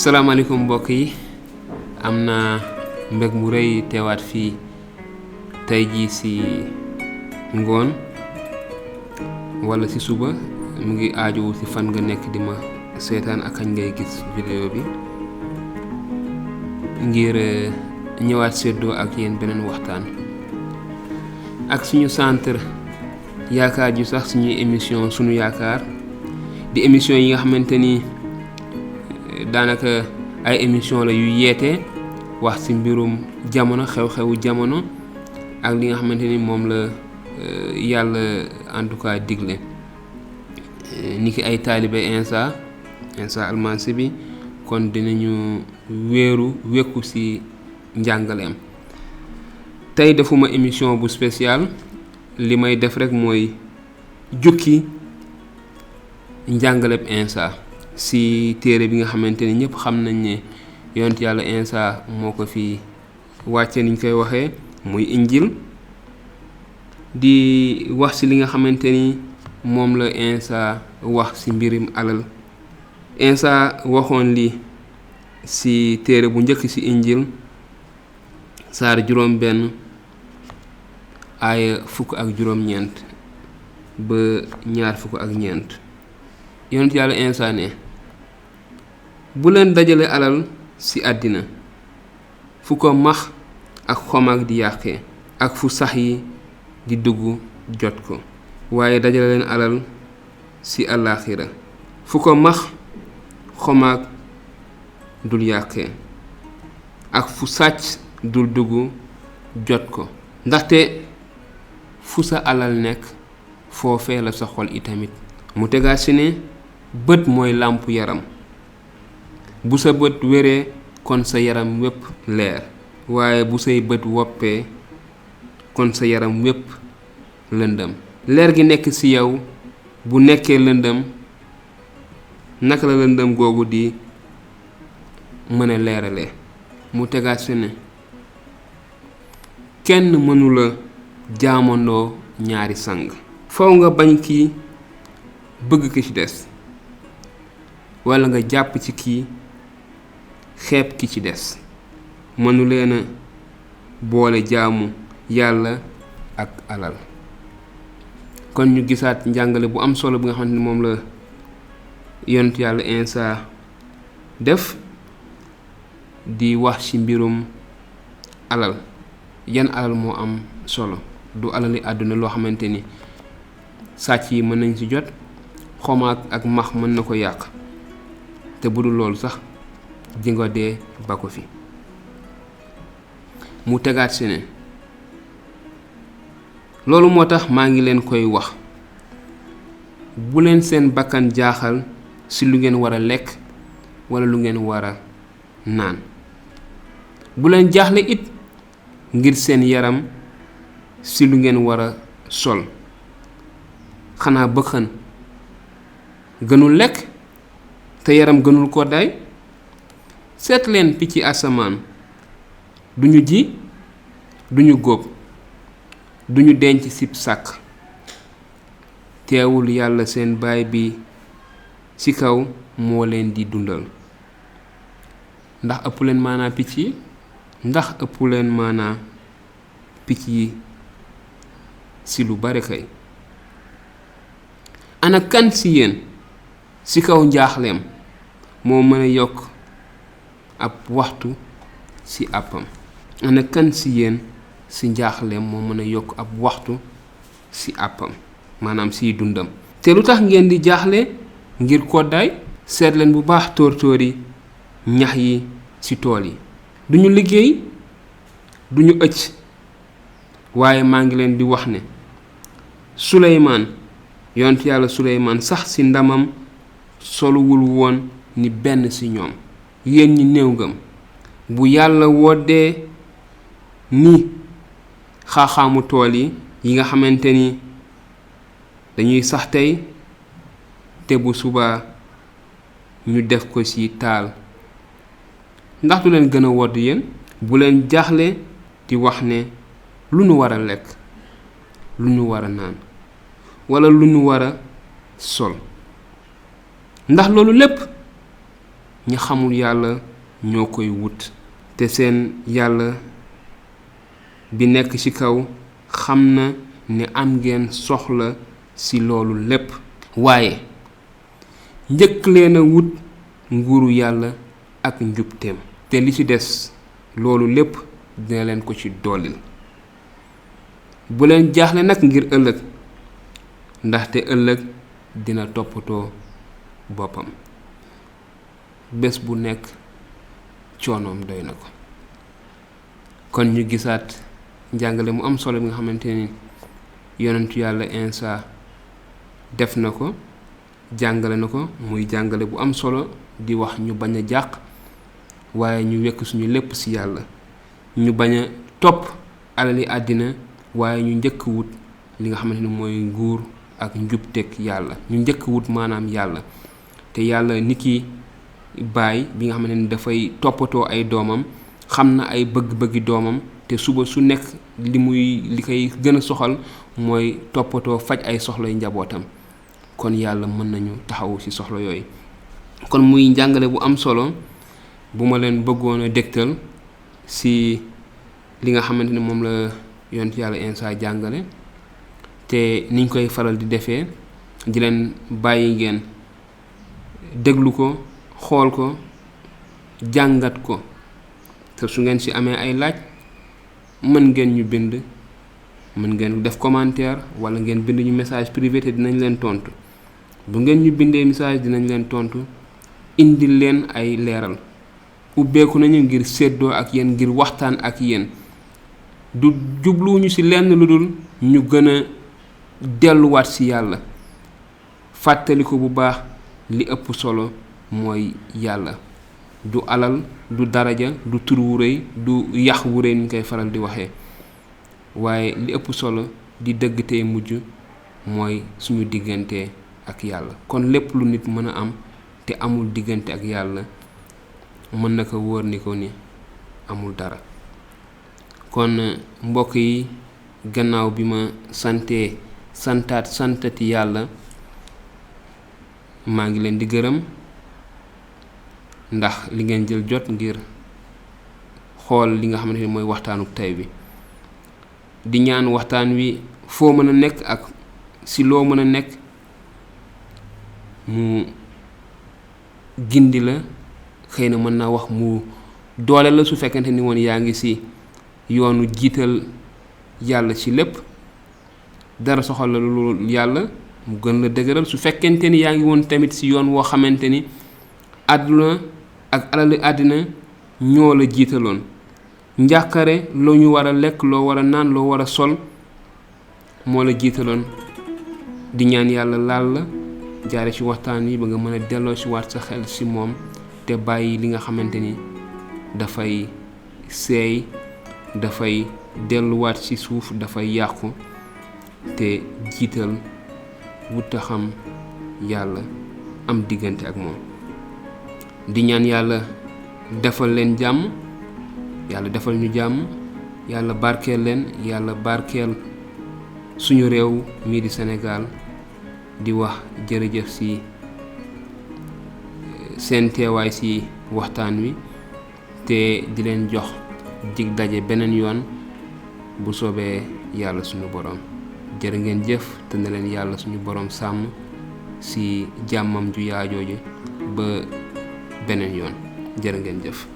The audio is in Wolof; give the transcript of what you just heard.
salaamaaleykum mbokk yi am na mbég mu rëy teewaat fii tey jii si ngoon wala si suba mu ngi aajowu si fan nga nekk di ma seetaan ak kañ ngay gis vidéo bi ngir ñëwaat seddoo ak yéen beneen waxtaan ak suñu centre yaakaar ju sax suñuy émission sunu yaakaar di émission yi nga xamante ni daanaka ay émission la yu yeete wax ci mbirum jamono xew-xewu jamono ak li nga xamante ni moom la yàlla en tout cas digle niki ay taalibe Insa Almasi bi kon dinañu wekku ci njàngaleem tey defuma émission bu spécial li may def rek mooy jukki njàngaleeb Insa si téere bi nga xamante ni ñëpp xam nañ ne yonent yàlla Insa moo ko fi wàcce niñ koy waxee muy injil di wax si li nga xamante ni moom la Insa wax si mbirim alal Insa waxoon li si téere bu njëkk si injil saar juróom benn aaya fukk ak juróom ñeent ba ñaar fukk ak ñeent yonent yàlla Insa ne bu leen dajale alal ci àddina fu ko max ak xomaag di yàqee ak fu sax yi di dugg jot ko waaye dajale leen alal ci àllaaxira fu ko max xomaag dul yàqee ak fu sàcc dul dugg jot ko ndaxte fu sa alal nekk foofee la sa xol itamit mu tegaat ci ne bët mooy làmpu yaram bu sa bët wéree kon sa yaram wépp leer waaye bu say bët woppee kon sa yaram wépp lëndëm leer gi nekk ci yow bu nekkee lëndëm naka la lëndëm googu di mën a leeralee mu tegaat ci ne kenn mënula jaamandoo ñaari sang faw nga bañ kii bëgg ki ci des walla nga jàpp ci kii xeeb ki ci des mënu leen a boole jaamu yàlla ak alal kon ñu gisaat njàngale bu am solo bi nga xamante ni moom la yonent yàlla Insa def di wax ci mbirum alal yan alal moo am solo du alali àdduna loo xamante ni sàcc yi mën nañ ci jot xomaag ak max mën na ko yàq te bu dul loolu sax dinga dee ba ko fi mu tegaat si ne loolu moo tax maa ngi leen koy wax bu leen seen bakkan jaaxal ci lu ngeen war a lekk walla lu ngeen war a naan bu leen jaaxle it ngir seen yaram ci lu ngeen war a sol xanaa bëxën gënul lekk te yaram gënul ko day seet leen picc asamaan duñu ji duñu góob duñu denc cib sàkk teewul yàlla seen baay bi ci kaw moo leen di dundal ndax ëpp leen maanaa picc yi ndax ëpp leen maanaa picc yi ci lu bare kay ana kan ci yéen ci kaw njaaxleem moo mën a yokk ab waxtu ci àppam ana kan ci yéen ci njaaxleem moo mën a yokk ab waxtu ci àppam maanaam ci dundam te lu tax ngeen di jaaxle ngir koddaay seet leen bu baax tóor-tóori ñax yi ci tool yi duñu liggéey duñu ëcc waaye maa ngi leen di wax ne Suleymaan yonent yàlla Suleymaan sax ci ndamam soluwul woon ni benn ci ñoom yéen ñi néew ngëm bu yàlla woddee ni xaaxaamu tool yi nga xamante ni dañuy sax tey te bu subaa ñu def ko ci taal ndax du leen gën a wodd yéen bu leen jaaxle di wax ne lu ñu war a lekk lu ñu war a naan walla lu ñu war a sol ndax loolu lépp ñi xamul yàlla ñoo koy wut te seen yàlla bi nekk ci kaw xam na ne am ngeen soxla ci loolu lépp waaye njëkk leen a wut nguuru yàlla ak njubteem te li ci des loolu lépp dina leen ko ci dollil bu leen jaaxle nag ngir ëllëg ndaxte ëllëg dina toppatoo boppam bés bu nekk coonoom doy na ko kon ñu gisaat njàngale mu am solo bi nga xamante ni yonentu yàlla Insa def na ko jàngale na ko muy jàngale bu am solo di wax ñu bañ a jàq waaye ñu wekk suñu lépp ci yàlla ñu bañ a topp alali àddina waaye ñu njëkk wut li nga xamante ni mooy nguur ak njubteeg yàlla ñu njëkk wut maanaam yàlla te yàlla nit ki baay bi nga xamante ni dafay toppatoo ay doomam xam na ay bëgg-bëggi doomam te suba su nekk li koy gën a soxal mooy toppatoo faj ay soxlay njabootam kon yàlla mën nañu taxawu ci soxla yooyu kon muy njàngale bu am solo bu ma leen bëggoon a dégtal ci li nga xamante ni moom la yonent yàlla Insa jàngale te niñ koy faral di defee di leen bàyyi ngeen déglu ko xool ko jàngat ko te su ngeen ci amee ay laaj mën ngeen ñu bind mën ngeen def commentaire wala ngeen bind ñu message privé te dinañ leen tontu bu ngeen ñu bindee message dinañ leen tontu indil leen ay leeral ubbeeku nañu ngir séddoo ak yéen ngir waxtaan ak yéen du jubluwuñu ci lenn lu dul ñu gën a delluwaat ci yàlla fàttali ko bu baax li ëpp solo mooy yàlla du alal du daraja du tur wu rëy du yax wu rëy ni ñu koy faral di waxee waaye li ëpp solo di dëgg tey mujj mooy suñu diggante ak yàlla kon lépp lu nit mën a am te amul diggante ak yàlla mën na ko wóor ni ko ni amul dara kon mbokk yi gannaaw bi ma santati yàlla maa ngi leen di gërëm ndax li ngeen jël jot ngir xool li nga xamante ni mooy waxtaanu tey bi di ñaan waxtaan wi foo mën a nekk ak si loo mën a nekk mu gindi la xëy na mën naa wax mu doole la su fekkente ni woon yaa ngi si yoonu jiital yàlla ci lépp dara soxal la lu yàlla mu gën la dëgëral su fekkente ni yaa ngi woon tamit si yoon woo xamante ni àdduna ak alali àddina ñoo la jiitaloon njàqare loo ñu war a lekk loo war a naan loo war a sol moo la jiitaloon di ñaan yàlla laal la jaare ci waxtaan yi ba nga mën a delloo ci waat sa xel ci moom te bàyyi li nga xamante ni dafay seey dafay delluwaat ci suuf dafay yàqu te jiital wut a xam yàlla am diggante ak moom di ñaan yàlla defal leen jàmm yàlla defal ñu jàmm yàlla barkeel leen yàlla barkeel suñu réew mii di Sénégal di wax jërëjëf ci seen teewaay ci waxtaan wi te di leen jox dig daje beneen yoon bu soobee yàlla suñu borom jërë ngeen jëf te na leen yàlla suñu borom sàmm ci jàmmam ju yaajooju ba beneen yoon jërë ngeen jëf